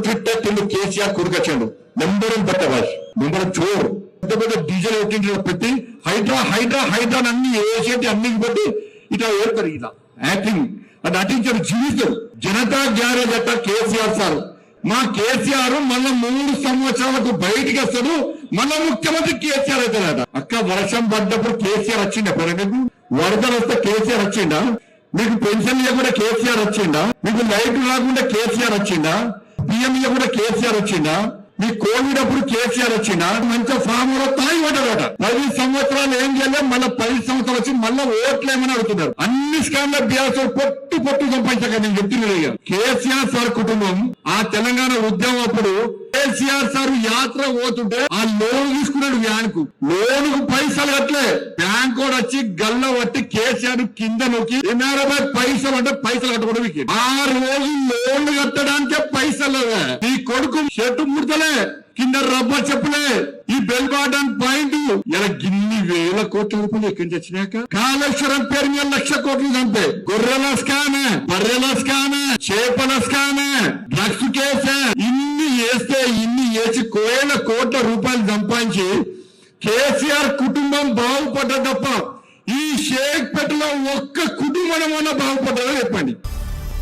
Twitter కింద KCR కొడుకొచ్చాడు number పట్టవాష్ number చోర్ పెద్ద పెద్ద డీజిల్ పెట్టి హైడ్రా హైడ్రా హైడ్రా అన్ని వేసేటి అన్ని పెట్టి ఇట్లా ఏర్పడి ఇలా యాక్టింగ్ అది నటించాడు జీవితం జనతా గ్యారేజ్ అట్ట కేసీఆర్ సార్ మా కేసీఆర్ మళ్ళా 3 సంవత్సరాలకు బయటికి వస్తాడు మళ్ళా ముఖ్యమంత్రి కేసీఆర్ అవుతాడట అక్క వర్షం పడ్డప్పుడు కేసీఆర్ వచ్చిండ మీకు వరదలు వస్తే కేసీఆర్ వచ్చిండా మీకు పెన్షన్ ఇవ్వకుండా కేసీఆర్ వచ్చిండా మీకు లైట్ రాకుండా కేసీఆర్ వచ్చిండా బియ్యం ఇవ్వకుండా కేసీఆర్ వచ్చిండా మీ కోవిడ్ అప్పుడు కేసీఆర్ వచ్చిండా మంచిగా ఫామ్ లో తాగి పడ్డాడట 10 సంవత్సరాలు ఏం చేయలేదు మళ్ళీ 10 సంవత్సరాలు వచ్చి మళ్ళీ ఓట్లు ఏమని అడుగుతున్నారు అన్ని స్కామ్ల బీఆర్ఎస్ పొట్టు సంపాదించాక నేను చెప్తున్నాను కేసీఆర్ సార్ కుటుంబం ఆ తెలంగాణ ఉద్యమం అప్పుడు కేసీఆర్ సార్ యాత్ర పోతుంటే ఆ లోన్ తీసుకున్నాడు బ్యాంకు లోనుకు పైసలు కట్టలే బ్యాంక్ కూడా వచ్చి గల్ల పట్టి కేసీఆర్ కింద నొక్కి 80 పైసలు అంటే పైసలు కట్టకూడదు ఆ రోజు లోన్లు కట్టడానికే పైసలు ఈ కొడుకు షర్టు ముడతలే కింద రబ్బర్ చెప్పులే ఈ బెల్ బాటన్ పాయింట్ ఇలా గిన్ని వేల కోట్ల రూపాయలు ఎక్కడి నుంచి వచ్చినాక కాళేశ్వరం పేరు మీద 1,00,000 కోట్లు చంపే గొర్రెల స్కామ్ బర్రెల స్కామ్ చేపల స్కామ్ డ్రగ్స్ కేసు ఇన్ని వేస్తే ఇన్ని వేసి కోట్ల కోట్ల రూపాయలు సంపాదించి కేసీఆర్ కుటుంబం బాగుపడ్డ తప్ప ఈ షేక్ పేటలో ఒక్క కుటుంబం బాగుపడ్డదో చెప్పండి.